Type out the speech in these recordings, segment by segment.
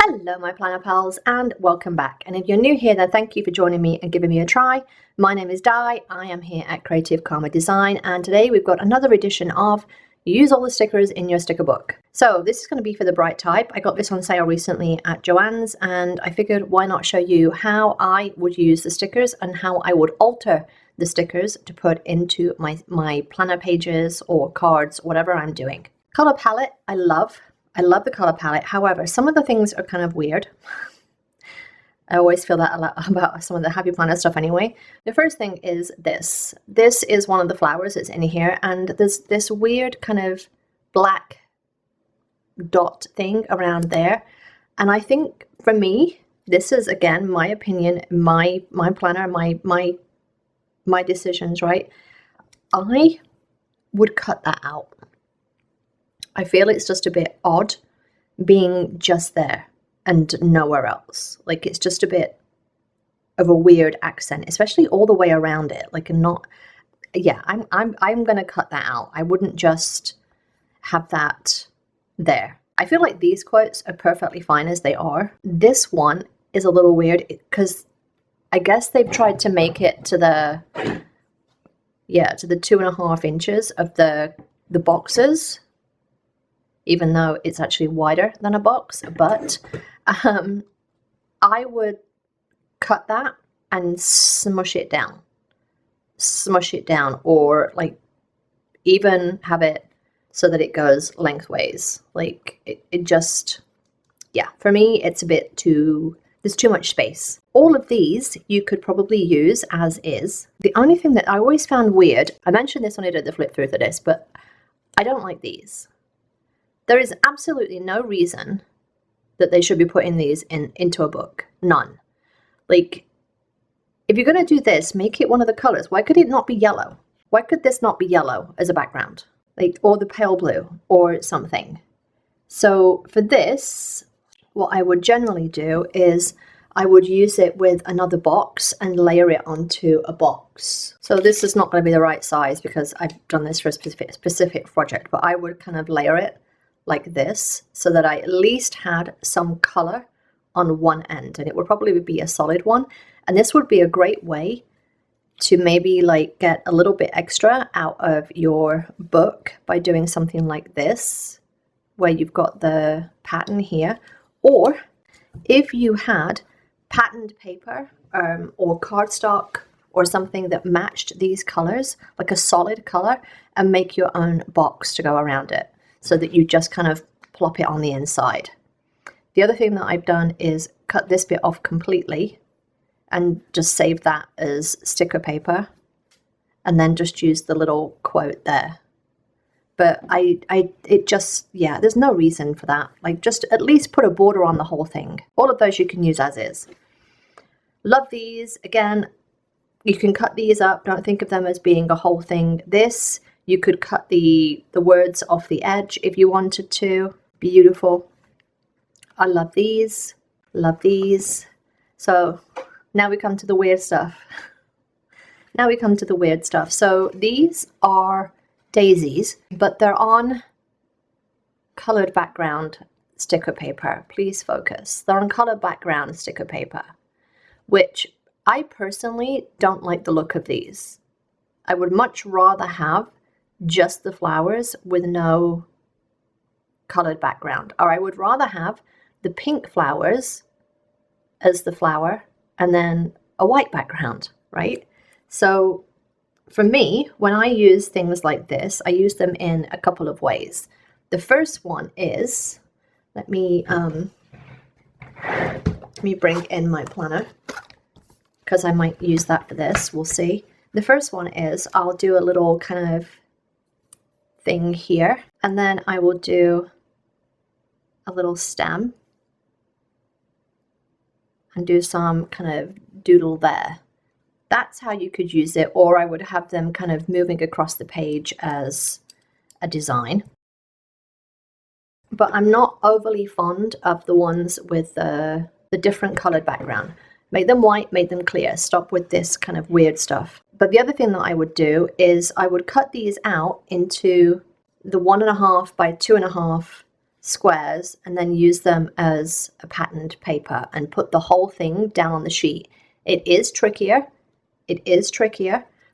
Hello my planner pals and welcome back, and if you're new here then thank you for joining me and giving me a try. My name is Di, I am here at Creative Karma Design, and today we've got another edition of Use All the Stickers in Your Sticker Book. So this is going to be for the bright type. I got this on sale recently at Joann's and I figured why not show you how I would use the stickers and how I would alter the stickers to put into my planner pages or cards, whatever I'm doing. Color palette, I love the color palette. However, some of the things are kind of weird. I always feel that a lot about some of the Happy Planner stuff anyway. The first thing is this. This is one of the flowers that's in here, and there's this weird kind of black dot thing around there. And I think for me, this is again my opinion, my planner, my decisions, right? I would cut that out. I feel it's just a bit odd being just there and nowhere else. Like it's just a bit of a weird accent, especially all the way around it. Like I'm gonna cut that out. I wouldn't just have that there. I feel like these quotes are perfectly fine as they are. This one is a little weird because I guess they've tried to make it to the 2.5 inches of the boxes, even though it's actually wider than a box. But I would cut that and smush it down, or like even have it so that it goes lengthways. Like it just, yeah, for me it's a bit too, there's too much space. All of these you could probably use as is. The only thing that I always found weird, I mentioned this when I did the flip through for this, but I don't like these. There is absolutely no reason that they should be putting these into a book. None. Like, if you're going to do this, make it one of the colors. Why could it not be yellow? Why could this not be yellow as a background? Like, or the pale blue or something. So for this, what I would generally do is I would use it with another box and layer it onto a box. So this is not going to be the right size because I've done this for a specific project, but I would kind of layer it like this so that I at least had some color on one end, and it would probably be a solid one. And this would be a great way to maybe like get a little bit extra out of your book by doing something like this, where you've got the pattern here. Or if you had patterned paper or cardstock or something that matched these colors, like a solid color, and make your own box to go around it, so that you just kind of plop it on the inside. The other thing that I've done is cut this bit off completely and just save that as sticker paper, and then just use the little quote there. But there's no reason for that. Like, just at least put a border on the whole thing. All of those you can use as is. Love these. Again, you can cut these up. Don't think of them as being a whole thing. This, you could cut the words off the edge if you wanted to. Beautiful. I love these. Love these. So now we come to the weird stuff. So these are daisies, but they're on colored background sticker paper. Please focus. They're on colored background sticker paper, which I personally don't like the look of these. I would much rather have just the flowers with no colored background, or I would rather have the pink flowers as the flower and then a white background, right? So for me, when I use things like this, I use them in a couple of ways. The first one is, let me bring in my planner because I might use that for this. We'll see. The first one is I'll do a little kind of thing here, and then I will do a little stem and do some kind of doodle there. That's how you could use it, or I would have them kind of moving across the page as a design. But I'm not overly fond of the ones with the different colored background. Make them white, make them clear. Stop with this kind of weird stuff. But the other thing that I would do is I would cut these out into the 1.5 by 2.5 squares and then use them as a patterned paper and put the whole thing down on the sheet. It is trickier,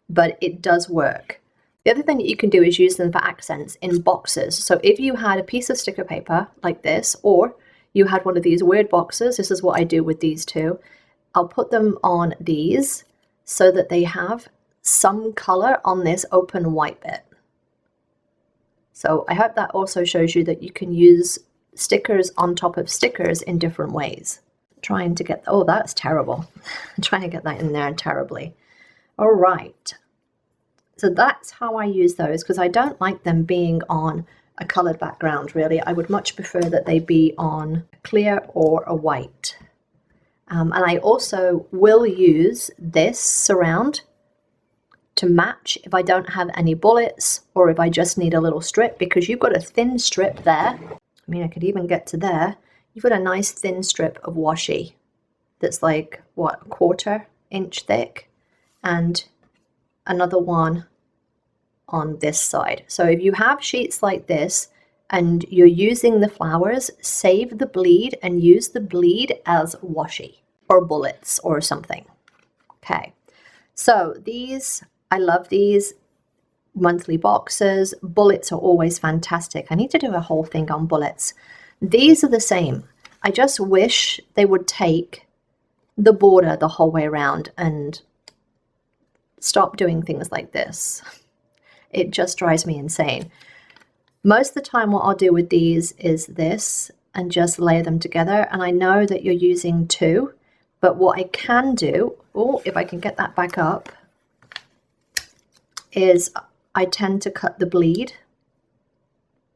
but it does work. The other thing that you can do is use them for accents in boxes. So if you had a piece of sticker paper like this, or you had one of these weird boxes, this is what I do with these two. I'll put them on these so that they have some color on this open white bit. So I hope that also shows you that you can use stickers on top of stickers in different ways. Trying to get, oh, that's terrible. I'm trying to get that in there terribly. All right. So that's how I use those, because I don't like them being on a colored background, really. I would much prefer that they be on a clear or a white. And I also will use this surround to match if I don't have any bullets or if I just need a little strip, because you've got a thin strip there. I mean, I could even get to there. You've got a nice thin strip of washi that's like, what, 1/4 inch thick, and another one on this side. So if you have sheets like this and you're using the flowers, save the bleed and use the bleed as washi or bullets or something. Okay, so these, I love these monthly boxes. Bullets are always fantastic. I need to do a whole thing on bullets. These are the same. I just wish they would take the border the whole way around and stop doing things like this. It just drives me insane. Most of the time what I'll do with these is this and just layer them together. And I know that you're using two, but what I can do, oh, if I can get that back up, is I tend to cut the bleed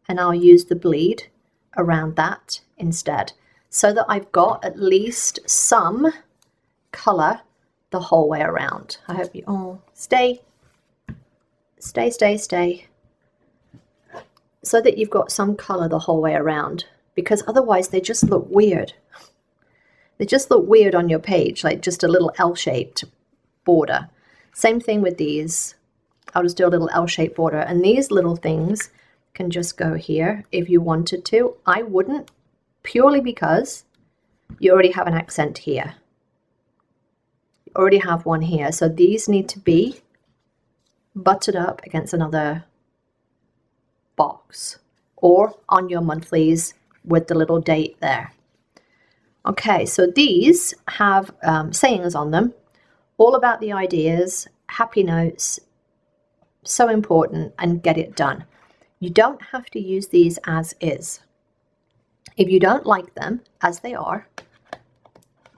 and I'll use the bleed around that instead, so that I've got at least some color the whole way around. I hope you all stay, so that you've got some color the whole way around, because otherwise they just look weird. They just look weird on your page, like just a little L-shaped border. Same thing with these. I'll just do a little L-shaped border, and these little things can just go here if you wanted to. I wouldn't, purely because you already have an accent here. You already have one here, so these need to be buttered up against another box or on your monthlies with the little date there. Okay, so these have sayings on them, all about the ideas, happy notes, so important, and get it done. You don't have to use these as is. If you don't like them as they are,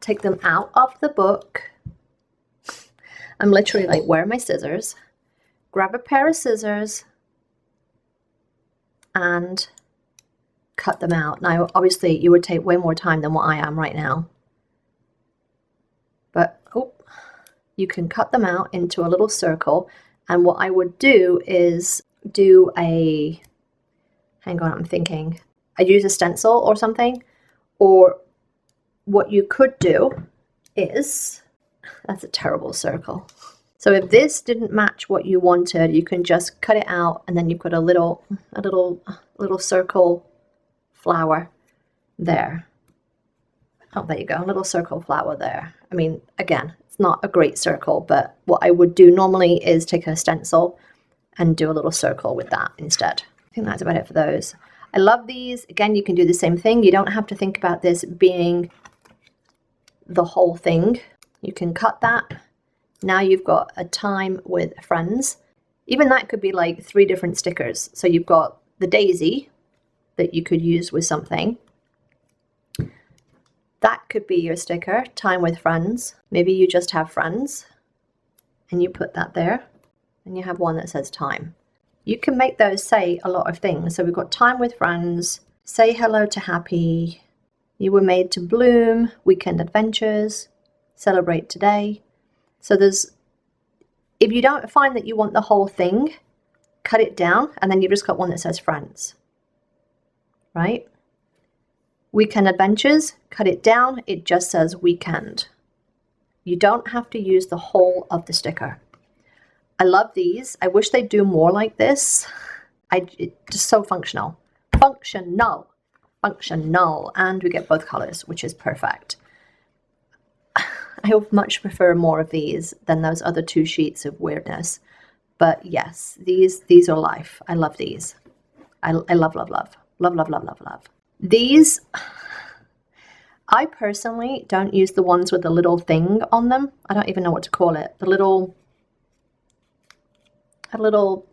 take them out of the book. I'm literally like, where are my scissors? Grab a pair of scissors and cut them out. Now, obviously, you would take way more time than what I am right now. But, oh, you can cut them out into a little circle. And what I would do is do a, hang on, I'm thinking, I'd use a stencil or something. Or what you could do is, that's a terrible circle. So if this didn't match what you wanted, you can just cut it out, and then you've got a little circle flower there. Oh, there you go, a little circle flower there. I mean, again, it's not a great circle, but what I would do normally is take a stencil and do a little circle with that instead. I think that's about it for those. I love these. Again, you can do the same thing. You don't have to think about this being the whole thing. You can cut that. Now you've got a time with friends. Even that could be like 3 different stickers. So you've got the daisy that you could use with something. That could be your sticker, time with friends. Maybe you just have friends and you put that there, and you have one that says time. You can make those say a lot of things. So we've got time with friends, say hello to happy, you were made to bloom, weekend adventures, celebrate today. So there's, if you don't find that you want the whole thing, cut it down, and then you've just got one that says friends, right? Weekend adventures, cut it down, it just says weekend. You don't have to use the whole of the sticker. I love these. I wish they'd do more like this. It's just so functional. Functional. functional, and we get both colors, which is perfect. I would much prefer more of these than those other 2 sheets of weirdness. But yes, these are life. I love these. I love, love, love. Love, love, love, love, love. These, I personally don't use the ones with the little thing on them. I don't even know what to call it. The little, a little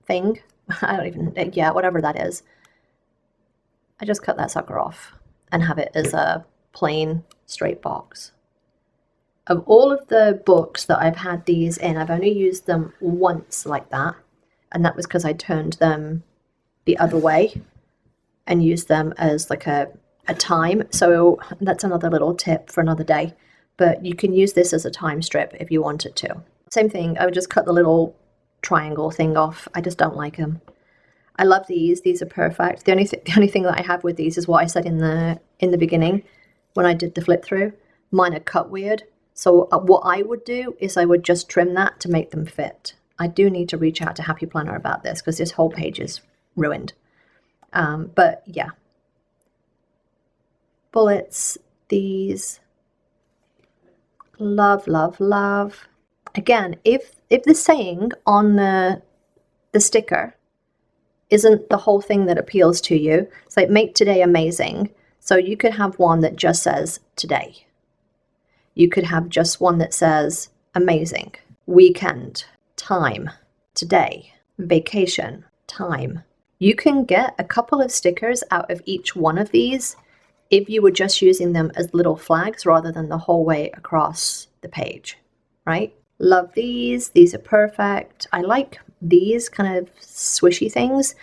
thing. I don't even, yeah, whatever that is. I just cut that sucker off and have it as a plain straight box. Of all of the books that I've had these in, I've only used them once like that, and that was because I turned them the other way and used them as like a time. So that's another little tip for another day, but you can use this as a time strip if you wanted to. Same thing, I would just cut the little triangle thing off. I just don't like them. I love these. These are perfect. The only thing that I have with these is what I said in the beginning when I did the flip through. Mine are cut weird. So what I would do is I would just trim that to make them fit. I do need to reach out to Happy Planner about this because this whole page is ruined. But yeah. Bullets, these. Love, love, love. Again, if the saying on the sticker isn't the whole thing that appeals to you, it's like make today amazing. So you could have one that just says today. You could have just one that says amazing, weekend, time, today, vacation, time. You can get a couple of stickers out of each one of these if you were just using them as little flags rather than the whole way across the page, right? Love these. These are perfect. I like these kind of swishy things.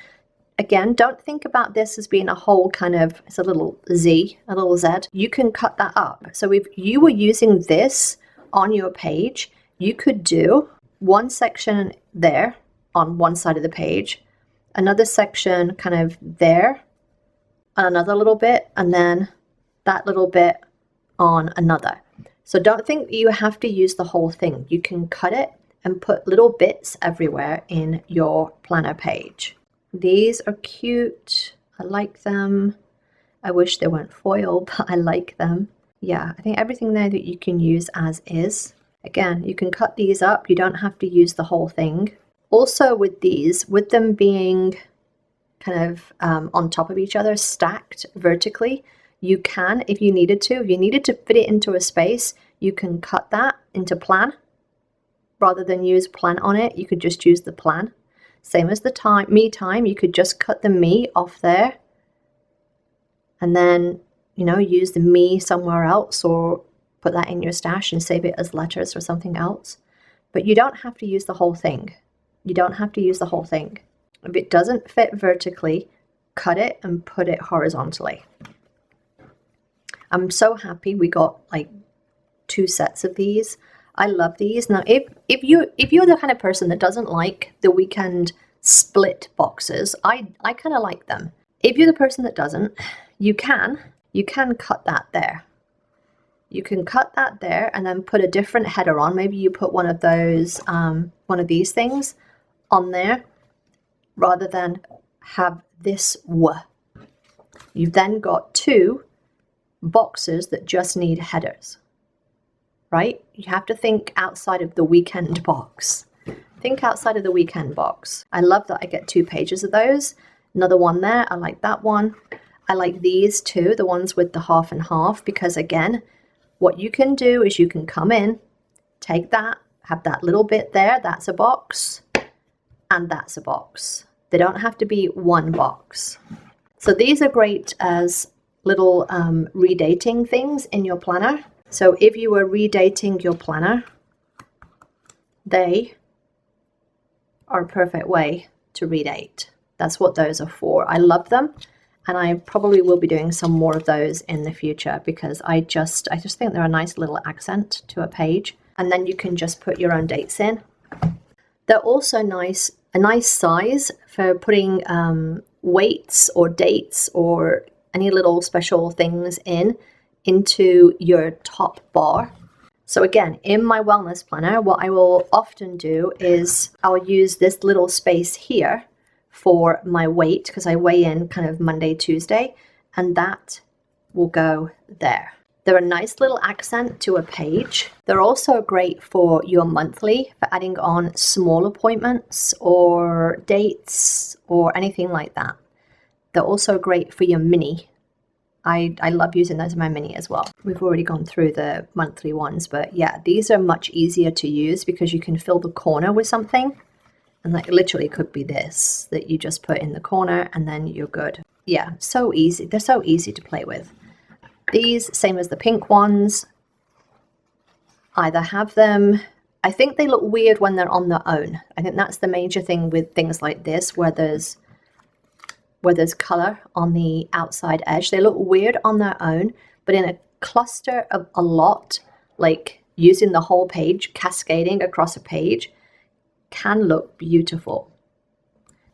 Again, don't think about this as being a whole kind of, it's a little Z, a little Z. You can cut that up. So if you were using this on your page, you could do one section there on one side of the page, another section kind of there, and another little bit, and then that little bit on another. So don't think you have to use the whole thing. You can cut it and put little bits everywhere in your planner page. These are cute. I like them. I wish they weren't foil, but I like them. Yeah, I think everything there that you can use as is. Again, you can cut these up. You don't have to use the whole thing. Also with these, with them being kind of on top of each other, stacked vertically, you can, if you needed to fit it into a space, you can cut that into plan. Rather than use plan on it, you could just use the plan. Same as the time, me time, you could just cut the me off there and then, you know, use the me somewhere else or put that in your stash and save it as letters or something else. But you don't have to use the whole thing. You don't have to use the whole thing. If it doesn't fit vertically, cut it and put it horizontally. I'm so happy we got like 2 sets of these. I love these. Now, if you're the kind of person that doesn't like the weekend split boxes, I kind of like them. If you're the person that doesn't, you can cut that there. You can cut that there and then put a different header on. Maybe you put one of those, one of these things on there rather than have this W. You've then got 2 boxes that just need headers. Right? You have to think outside of the weekend box. Think outside of the weekend box. I love that I get 2 pages of those. Another one there. I like that one. I like these too, the ones with the half and half, because again, what you can do is you can come in, take that, have that little bit there. That's a box. And that's a box. They don't have to be one box. So these are great as little redating things in your planner. So if you were redating your planner, they are a perfect way to redate. That's what those are for. I love them, and I probably will be doing some more of those in the future because I just think they're a nice little accent to a page. And then you can just put your own dates in. They're also nice, a nice size for putting weights or dates or any little special things into your top bar. So again, in my wellness planner, what I will often do is I'll use this little space here for my weight, because I weigh in kind of Monday, Tuesday, and that will go there. They're a nice little accent to a page. They're also great for your monthly, for adding on small appointments or dates or anything like that. They're also great for your mini. I love using those in my mini as well. We've already gone through the monthly ones, but yeah, these are much easier to use because you can fill the corner with something. And that literally could be this, that you just put in the corner and then you're good. Yeah, so easy. They're so easy to play with. These, same as the pink ones, either have them, I think they look weird when they're on their own. I think that's the major thing with things like this, where there's color on the outside edge. They look weird on their own, but in a cluster of a lot, like using the whole page, cascading across a page, can look beautiful.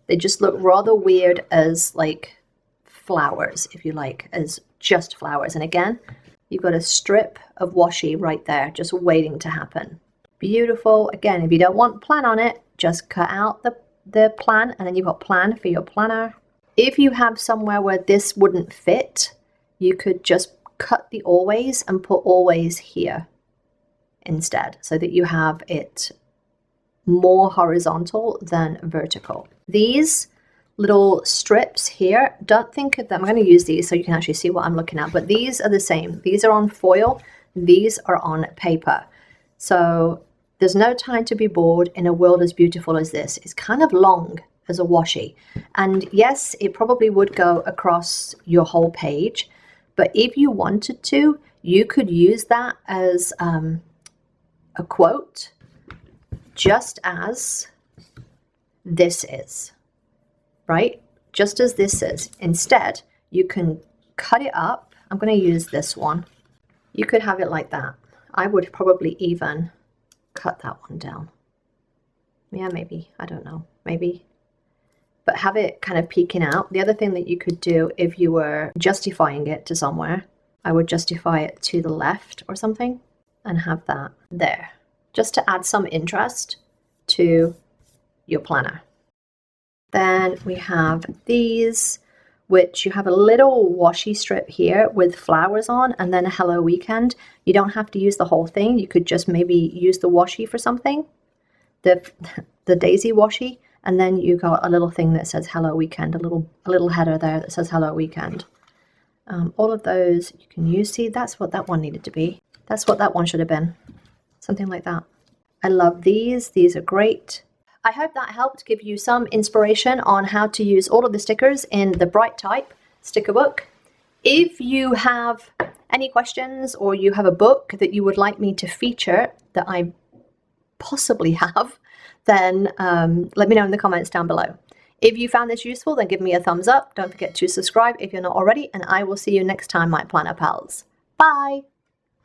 They just look rather weird as like flowers, if you like, as just flowers. And again, you've got a strip of washi right there just waiting to happen. Beautiful. Again, if you don't want plan on it, just cut out the plan, and then you've got plan for your planner. If you have somewhere where this wouldn't fit, you could just cut the always and put always here instead, so that you have it more horizontal than vertical. These little strips here, don't think of them, I'm going to use these so you can actually see what I'm looking at, but these are the same. These are on foil, these are on paper. So there's no time to be bored in a world as beautiful as this. It's kind of long as a washi, and yes, it probably would go across your whole page, but if you wanted to, you could use that as a quote, just as this is, right? Just as this is. Instead, you can cut it up. I'm going to use this one. You could have it like that. I would probably even cut that one down. Yeah, maybe. I don't know. Maybe. But have it kind of peeking out. The other thing that you could do if you were justifying it to somewhere, I would justify it to the left or something and have that there, just to add some interest to your planner. Then we have these, which you have a little washi strip here with flowers on and then a hello weekend. You don't have to use the whole thing. You could just maybe use the washi for something, the daisy washi, and then you got a little thing that says hello weekend, a little header there that says hello weekend. All of those you can use. See, that's what that one needed to be. That's what that one should have been. Something like that. I love these. These are great. I hope that helped give you some inspiration on how to use all of the stickers in the Bright Type sticker book. If you have any questions or you have a book that you would like me to feature that I possibly have, then let me know in the comments down below. If you found this useful, then give me a thumbs up. Don't forget to subscribe if you're not already, and I will see you next time, my planner pals. Bye!